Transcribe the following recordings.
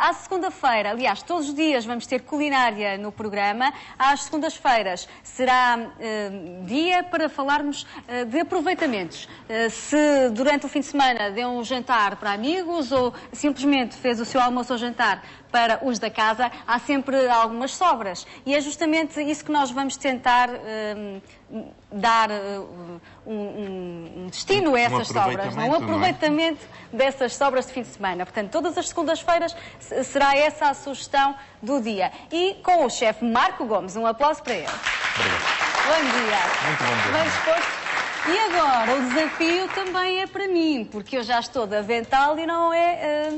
À segunda-feira, aliás, todos os dias vamos ter culinária no programa. Às segundas-feiras será dia para falarmos de aproveitamentos. Se durante o fim de semana deu um jantar para amigos ou simplesmente fez o seu almoço ou jantar para os da casa, há sempre algumas sobras. E é justamente isso que nós vamos tentar dar um destino a essas sobras, um aproveitamento dessas sobras de fim de semana. Portanto, todas as segundas-feiras será essa a sugestão do dia. E com o chefe Marco Gomes, um aplauso para ele. Obrigado. Bom dia. Muito bom dia. Bem disposto. E agora, o desafio também é para mim, porque eu já estou de avental e não é...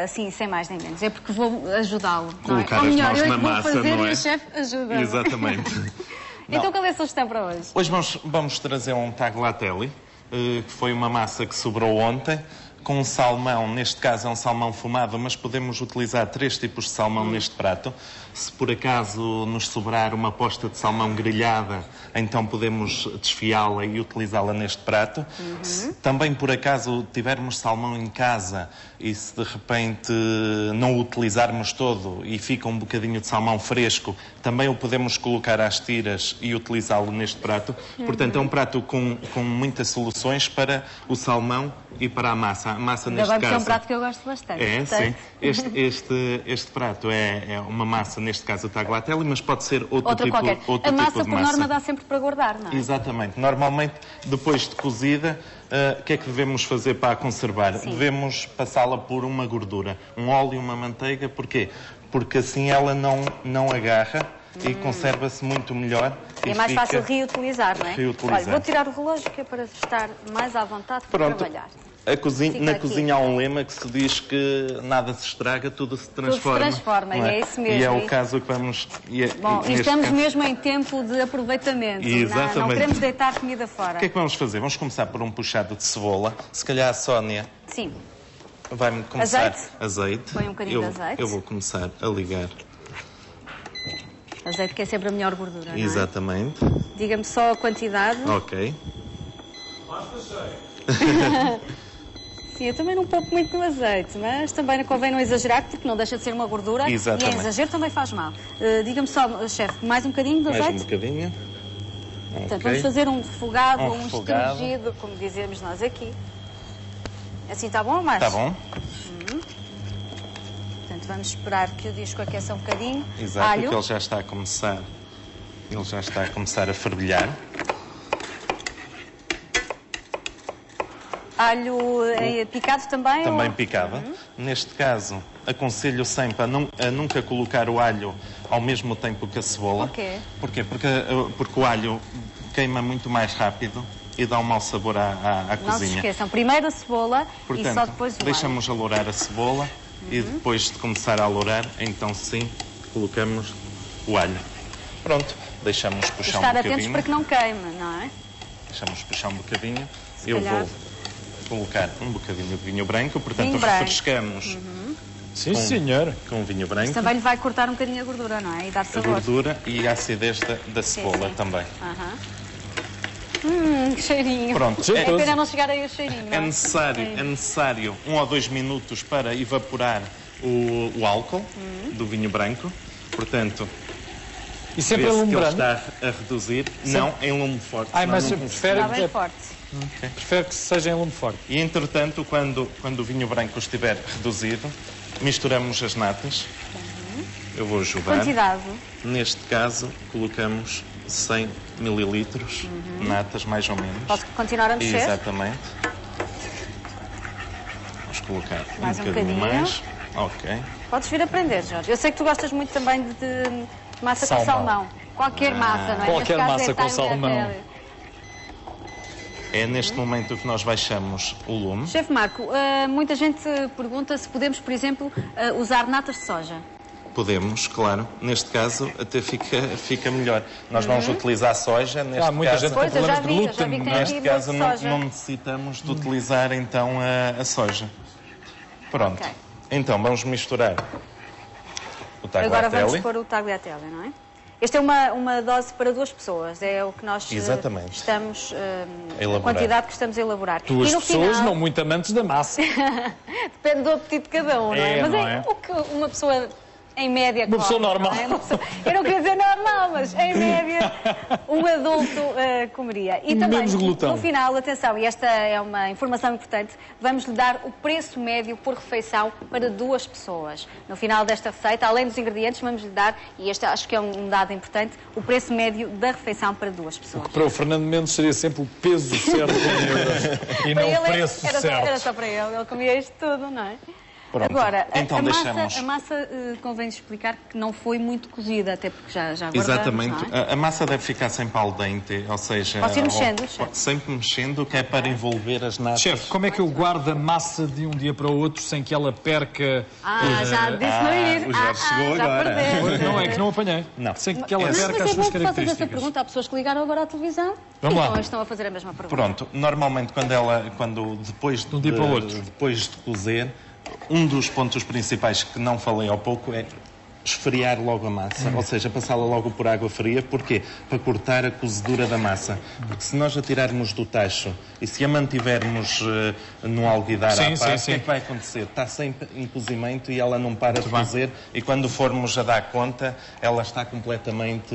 assim, sem mais nem menos. É porque vou ajudá-lo. Colocar Ou melhor, as mãos na vou massa, fazer não é? E o chefe ajuda. Exatamente. Então, qual é a sugestão para hoje? Hoje vamos trazer um tagliatelle, que foi uma massa que sobrou ontem, com um salmão, neste caso é um salmão fumado, mas podemos utilizar 3 tipos de salmão neste prato. Se por acaso nos sobrar uma posta de salmão grelhada, então podemos desfiá-la e utilizá-la neste prato. Se também por acaso tivermos salmão em casa e se de repente não o utilizarmos todo e fica um bocadinho de salmão fresco, também o podemos colocar às tiras e utilizá-lo neste prato. Portanto, é um prato com muitas soluções para o salmão e para a massa. A massa, neste caso, é um prato que eu gosto bastante. É, sim. Este prato é uma massa, neste caso o tagliatelle, mas pode ser outro tipo qualquer. Outro a massa, tipo de por massa. norma, dá sempre para guardar, não é? Exatamente. Normalmente, depois de cozida, o que é que devemos fazer para a conservar? Sim. Devemos passá-la por uma gordura, um óleo e uma manteiga. Porquê? Porque assim ela não agarra e conserva-se muito melhor. E é mais fácil reutilizar, não é? Reutilizar. Olha, vou tirar o relógio que é para estar mais à vontade para trabalhar. Na cozinha há um lema que se diz que nada se estraga, tudo se transforma. Tudo se transforma, é? É isso mesmo. E é o caso que vamos... Bom, e estamos mesmo em tempo de aproveitamento. Exatamente. Não queremos deitar comida fora. O que é que vamos fazer? Vamos começar por um puxado de cebola. Se calhar a Sónia... Sim. Vai-me começar... Azeite. Põe um bocadinho de azeite. Eu vou começar a ligar. Azeite que é sempre a melhor gordura, não é? Exatamente. Diga-me só a quantidade. Ok. Sim, eu também não pouco muito no azeite, mas também convém não exagerar, porque não deixa de ser uma gordura. Exatamente. E em exagero também faz mal. Diga-me só, chefe, mais um bocadinho de azeite? Mais um bocadinho. Portanto, vamos fazer um refogado ou um refogado. estrungido, como dizemos nós aqui. Assim está bom ou mais? Está bom. Portanto, vamos esperar que o disco aqueça um bocadinho. Exato, Alho. porque ele já está a começar. Ele já está a começar a fervilhar. Alho picado também? Também ou... picado. Neste caso, aconselho sempre a nunca colocar o alho ao mesmo tempo que a cebola. Porquê? Porquê? Porque o alho queima muito mais rápido e dá um mau sabor à Não se cozinha. esqueçam, primeiro a cebola Portanto, e só depois o alho. deixamos alourar a cebola e depois de começar a alourar, então sim, colocamos o alho. Pronto, deixamos puxar um Estar bocadinho. atentos para que não queime, não é? Deixamos puxar um bocadinho. calhar. Vou colocar um bocadinho de vinho branco, portanto Vinho branco. refrescamos Sim, senhor. com vinho branco. Também lhe vai cortar um bocadinho a gordura, não é? E dar A sabor. gordura e a acidez da cebola sim. também. Que cheirinho. Pronto, É pena não chegar aí o cheirinho, não é necessário 1 ou 2 minutos para evaporar o álcool do vinho branco. Portanto, E sempre em vê-se lume que ele branco? está a reduzir. Não, em lume forte. Ai, senão mas não prefere, Está bem forte. prefere que seja em lume forte. E, entretanto, quando o vinho branco estiver reduzido, misturamos as natas. Eu vou ajudar. Quantidade? Neste caso, colocamos 100 mililitros, natas mais ou menos. Posso continuar a mexer? Exatamente. Vamos colocar Mais um bocadinho bocadinho. mais. Ok. Podes vir aprender, Jorge. Eu sei que tu gostas muito também de massa com salmão. Qualquer massa, não é? Qualquer Neste caso massa é com salmão. tagliatelle. É neste momento que nós baixamos o lume. Chefe Marco, muita gente pergunta se podemos, por exemplo, usar natas de soja. Podemos, claro. Neste caso, até fica melhor. Nós vamos utilizar soja. Neste Há muita caso, gente com Pois, eu já problemas de vi, já vi glúten. que tem Neste aqui caso, de não soja. necessitamos de utilizar, então, a soja. Pronto. Ok. Então, vamos misturar o Agora vamos tagliatelle. pôr o tagliatelle, não é? Esta é uma dose para 2 pessoas, é o que nós Exatamente. estamos, a Elaborar. quantidade que estamos a elaborar. 2 E no pessoas, final, não muito amantes da massa. depende do apetite de cada um, não é? Mas não é? o que uma pessoa em média Uma pessoa come, normal. não é? Eu não queria dizer normal, mas em média um adulto comeria. E também, Menos glutão. no final, atenção, e esta é uma informação importante, vamos lhe dar o preço médio por refeição para 2 pessoas. No final desta receita, além dos ingredientes, vamos lhe dar, e este acho que é um dado importante, o preço médio da refeição para 2 pessoas. Para o Fernando Mendes seria sempre o peso certo em euros e Para não ele o preço era certo. só para ele comia isto tudo, não é? Pronto. Agora, Então a massa convém explicar que não foi muito cozida, até porque já guardamos, Exatamente. não é? A massa deve ficar sempre al dente, ou seja... Pode ir mexendo, chefe. sempre mexendo, que é para envolver as natas. Chefe, como é que eu guardo a massa de um dia para o outro sem que ela perca... Já disse não ir. o Jorge chegou já agora. perdeste. Não é que não apanhei. Não. Sem que ela Mas perca é as suas bom que faças essa características. pergunta. Há pessoas que ligaram agora à televisão Vamos e lá. então estão a fazer a mesma pergunta. Pronto, normalmente depois De um dia para o outro. depois de cozer, um dos pontos principais que não falei há pouco é esfriar logo a massa, ou seja, passá-la logo por água fria. Porquê? Para cortar a cozedura da massa. Porque se nós a tirarmos do tacho e se a mantivermos no alguidar Sim, à parte, sim, o que é que vai acontecer? Está sempre em cozimento e ela não para de cozer, e quando formos a dar conta, ela está completamente...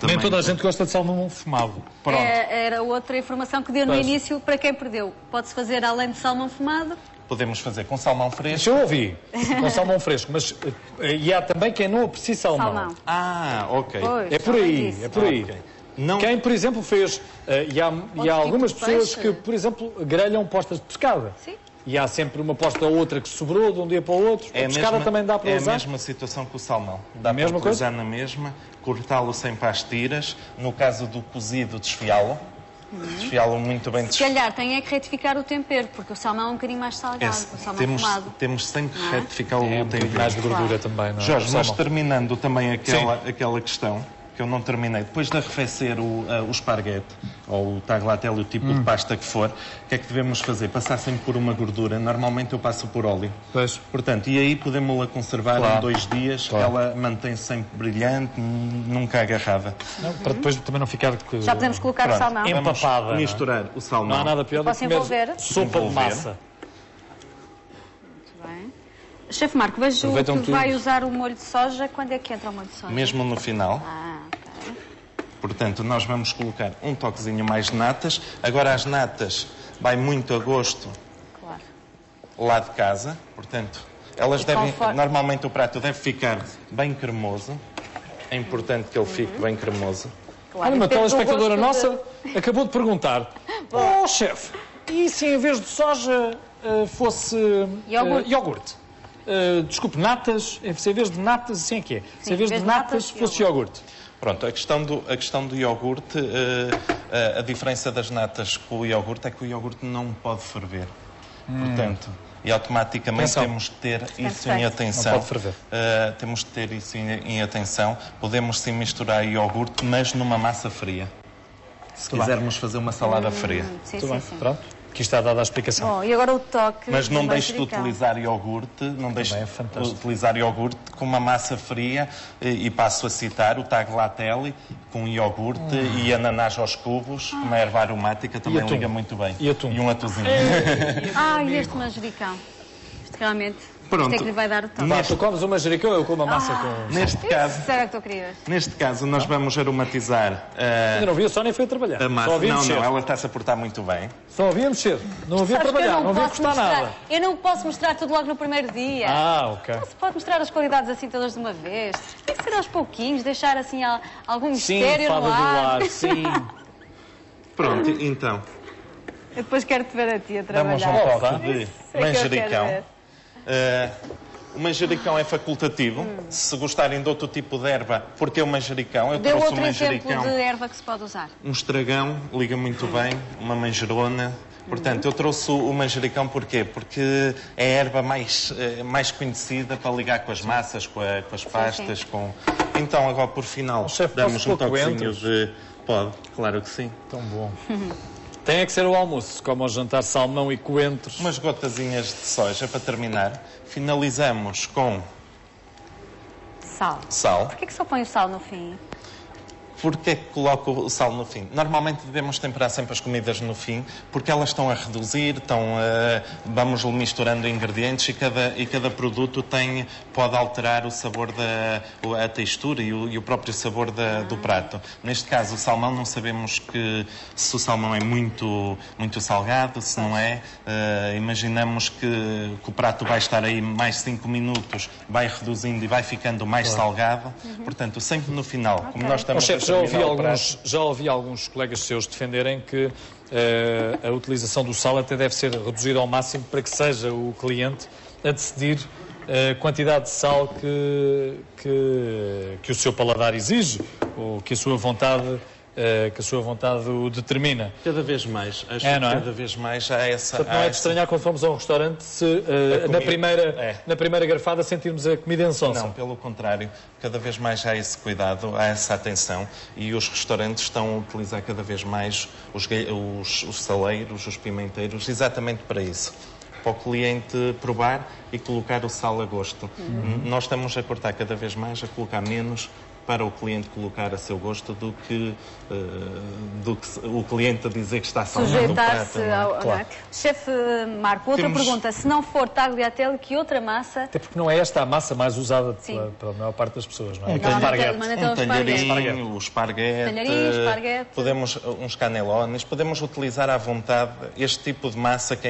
Nem toda a gente gosta de salmão fumado. Pronto. Era outra informação que deu no Pois. início, para quem perdeu. Pode-se fazer além de salmão fumado? Podemos fazer com salmão fresco. Isso eu ouvi, com salmão fresco, mas e há também quem não aprecia salmão. Salmão. Ah, ok. Pois, É por além aí, disso. é por aí. Ok. Não... Quem, por exemplo, fez... e há tipo algumas de pessoas peixe? que, por exemplo, grelham postas de pescada. Sim. E há sempre uma posta ou outra que sobrou de um dia para o outro. A pescada também dá para é usar. a mesma situação que o salmão. Dá mesma para utilizar na mesma, cortá-lo sempre às tiras. No caso do cozido, desfiá-lo. Desfiá-lo muito bem. Se calhar tem é que retificar o tempero, porque o salmão é um bocadinho mais salgado, o salmão fumado. Temos sempre que retificar o É um bocadinho tempero. mais de gordura também, não é? Jorge, mas Salmão. terminando também aquela questão que eu não terminei. Depois de arrefecer o esparguete, ou o tagliatelle, o tipo de pasta que for, o que é que devemos fazer? Passar sempre por uma gordura. Normalmente eu passo por óleo. Pois. Portanto, e aí podemos-la conservar Claro. em 2 dias. Claro. Ela mantém-se sempre brilhante, nunca agarrada. Não, para depois também não ficar... Já podemos colocar o Pronto. salmão? Vamos Empapada. misturar o salmão. Não há nada pior do Posso que comer envolver? sopa de Envolver. massa. Muito bem. Chefe Marco, vejo Aproveitam que tudo. vai usar o molho de soja. Quando é que entra o molho de soja? Mesmo no final. Ah, ok. Portanto, nós vamos colocar um toquezinho mais de natas. Agora, as natas vai muito a gosto Claro. lá de casa. Portanto, elas E devem... conforme- Normalmente o prato deve ficar bem cremoso. É importante que ele fique bem cremoso. Claro. Olha, uma Depende do telespectadora gosto nossa acabou de perguntar: oh, chefe, e se em vez de soja fosse Iogurte. iogurte? Desculpe, natas, se em vez de natas, assim é que é? Se em vez de natas fosse iogurte. Pronto, a questão do iogurte, a diferença das natas com o iogurte é que o iogurte não pode ferver. Portanto, e automaticamente Atenção. temos que ter isso feito. em atenção. Não pode ferver. Temos que ter isso em atenção. Podemos sim misturar iogurte, mas numa massa fria. Se quisermos fazer uma salada fria. Sim, Muito sim, bem, sim. pronto. Aqui está dada a explicação. Bom, e agora o toque. Mas não do deixe de manjericão. utilizar iogurte, não deixe Também é de fantástico. utilizar iogurte com uma massa fria e passo a citar o tagliatelle com iogurte e ananás aos cubos, uma erva aromática também atum? liga muito bem. E atum? E um atuzinho. E este manjericão? Isto realmente. Pronto. Isto é que lhe vai dar o toque. Pá, tu comes o manjericão, eu como a massa com... Neste caso, Será que tu querias? nós vamos aromatizar Ainda não vi, a Sónia foi a trabalhar. a Só massa. havia Não, mexer. não, ela está-se a portar muito bem. Só havia mexer. Não havia Sabes que eu trabalhar, não havia posso cortar mostrar- nada. Eu não posso mostrar tudo logo no primeiro dia. Ah, ok. Não se pode mostrar as qualidades assim todas de uma vez. Tem que ser aos pouquinhos, deixar assim algum Sim, mistério fada no do ar. ar, sim. Pronto, então, Eu depois quero-te ver a ti a damos trabalhar. um Opa. toque de Sei que eu quero manjericão. ver. O manjericão é facultativo. Se gostarem de outro tipo de erva, porque é o manjericão. Eu Dê trouxe o outro exemplo manjericão. de erva que se pode usar. Um estragão liga muito bem, uma manjerona. Portanto, eu trouxe o manjericão porquê? Porque é a erva mais conhecida para ligar com as massas, com as pastas. Então, agora por final, chefe, damos posso um pôr toquezinho coentros? de... Pode, claro que sim. Tão bom. Tem é que ser o almoço, como ao jantar salmão e coentros. Umas gotazinhas de soja para terminar. Finalizamos com Sal. Sal. Porquê que só põe o sal no fim? Porquê que coloco o sal no fim? Normalmente devemos temperar sempre as comidas no fim, porque elas estão a reduzir, vamos misturando ingredientes e cada produto pode alterar o sabor, a textura e o próprio sabor do prato. Neste caso, o salmão, não sabemos se o salmão é muito salgado, se não é. Imaginamos que o prato vai estar aí mais 5 minutos, vai reduzindo e vai ficando mais salgado. Portanto, sempre no final, como nós estamos... Já ouvi alguns colegas seus defenderem que a utilização do sal até deve ser reduzida ao máximo para que seja o cliente a decidir a quantidade de sal que o seu paladar exige ou que a sua vontade o determina. Cada vez mais. Acho que cada vez mais há essa... Portanto, não é de estranhar quando fomos a um restaurante se na primeira garfada sentirmos a comida em sonsa. Não, pelo contrário. Cada vez mais há esse cuidado, há essa atenção e os restaurantes estão a utilizar cada vez mais os saleiros, os pimenteiros, exatamente para isso. Para o cliente provar e colocar o sal a gosto. Nós estamos a cortar cada vez mais, a colocar menos para o cliente colocar a seu gosto do que o cliente a dizer que está salgado o prato. Sujeitar-se ao... Claro. Chefe Marco, outra pergunta. Se não for tagliatelle, que outra massa... Até porque não é esta a massa mais usada pela maior parte das pessoas, não é? Um talharim, o esparguete, podemos, uns canelones, podemos utilizar à vontade este tipo de massa que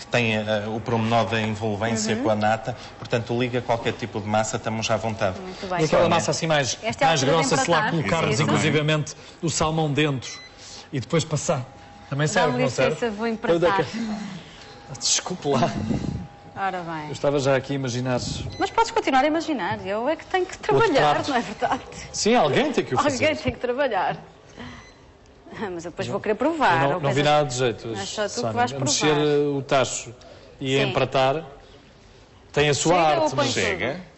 que tem o promenor da envolvência com a nata, portanto liga qualquer tipo de massa, estamos à vontade. Muito bem. E aquela massa assim mais grossa, se lá colocarmos inclusivamente o salmão dentro e depois passar, também serve, não serve? Dá-me licença, vou empratar. Desculpe lá. Ora bem. Eu estava já aqui a imaginar... Mas podes continuar a imaginar, eu é que tenho que trabalhar, não é verdade? Sim, alguém tem que o fazer. Alguém tem que trabalhar. Mas eu depois vou querer provar. Não vi nada de jeito. Mas só tu que vais provar. Mexer o tacho e empratar tem a sua arte. Mas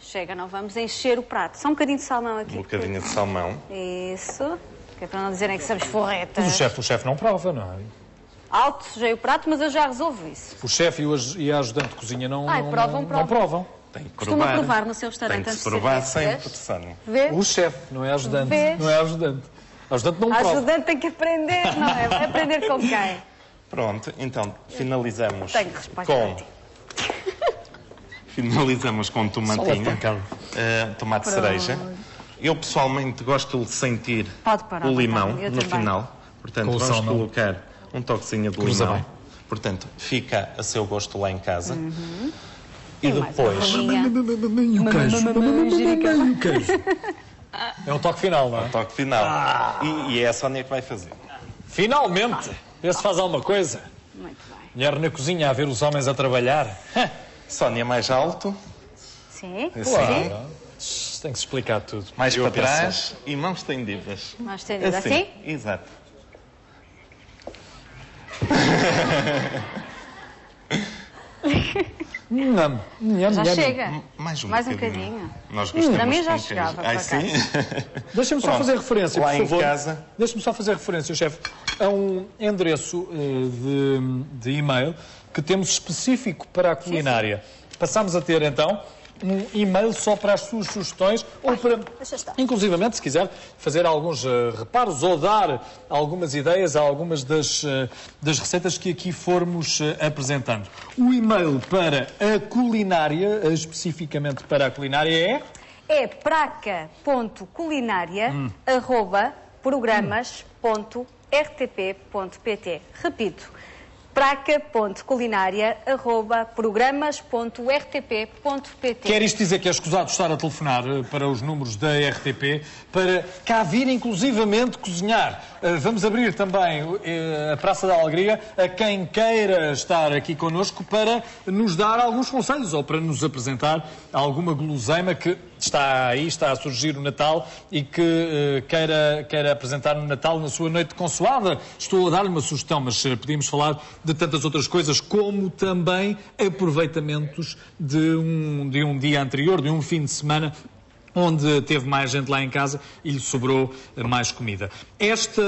Chega, não vamos encher o prato. Só um bocadinho de salmão aqui. Um bocadinho de salmão. Isso. Que é para não dizerem que somos forretas. Mas o chefe não prova, não é? Alto, sujei o prato, mas eu já resolvo isso. O chefe e a ajudante de cozinha não provam. Tem que Costuma provar no seu restaurante antes de provar sempre, Sónia. O chefe, não é a ajudante. Não é a ajudante. A ajudante não prova. A ajudante tem que aprender, não é? Vai aprender com quem? Pronto, então finalizamos com... Finalizamos com tomatinho, tomate cereja. Eu pessoalmente gosto de sentir o limão no final. Portanto, vamos colocar um toquezinho de limão. Portanto, fica a seu gosto lá em casa. E depois... E o queijo. É o toque final, não é? É o toque final. E é a Sónia que vai fazer. Finalmente! Vê se faz alguma coisa. Muito bem. Mulher na cozinha a ver os homens a trabalhar. Sónia mais alto. Sim. Claro. Tem que se explicar tudo. Mais para trás e mãos estendidas. Mãos estendidas assim? Exato. Já chega. Mais um bocadinho. Nós gostamos para mim já chegava. Sim? Deixa-me só fazer referência, lá por favor. Em casa. Deixa-me só fazer referência, chefe, a um endereço de e-mail que temos específico para a culinária. Passámos a ter, então, um e-mail só para as suas sugestões ou para, inclusivamente, se quiser, fazer alguns reparos ou dar algumas ideias a algumas das receitas que aqui formos apresentando. O e-mail para a culinária, especificamente para a culinária, é praca.culinária@programas.rtp.pt. Repito, praca.culinária@programas.rtp.pt. Quer isto dizer que é escusado estar a telefonar para os números da RTP para cá vir inclusivamente cozinhar. Vamos abrir também a Praça da Alegria a quem queira estar aqui connosco para nos dar alguns conselhos ou para nos apresentar alguma guloseima que está aí, está a surgir o Natal e que queira apresentar no Natal na sua noite consoada. Estou a dar-lhe uma sugestão, mas podíamos falar de tantas outras coisas, como também aproveitamentos de um dia anterior, de um fim de semana, onde teve mais gente lá em casa e lhe sobrou mais comida. Esta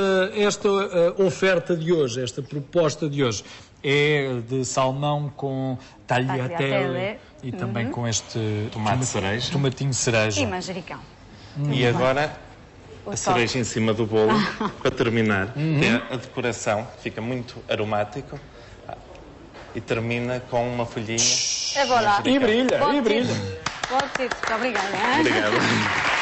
oferta de hoje, esta proposta de hoje, é de salmão com tagliatelle Tagliatelle. e também com este Tomate cereja. tomatinho cereja. E manjericão. E agora a O cereja em cima do bolo, para terminar, que é a decoração, fica muito aromático. E termina com uma folhinha. É bom lá. E brilha, Bom e brilha. apetite. Bom apetite. Muito obrigada. Obrigado.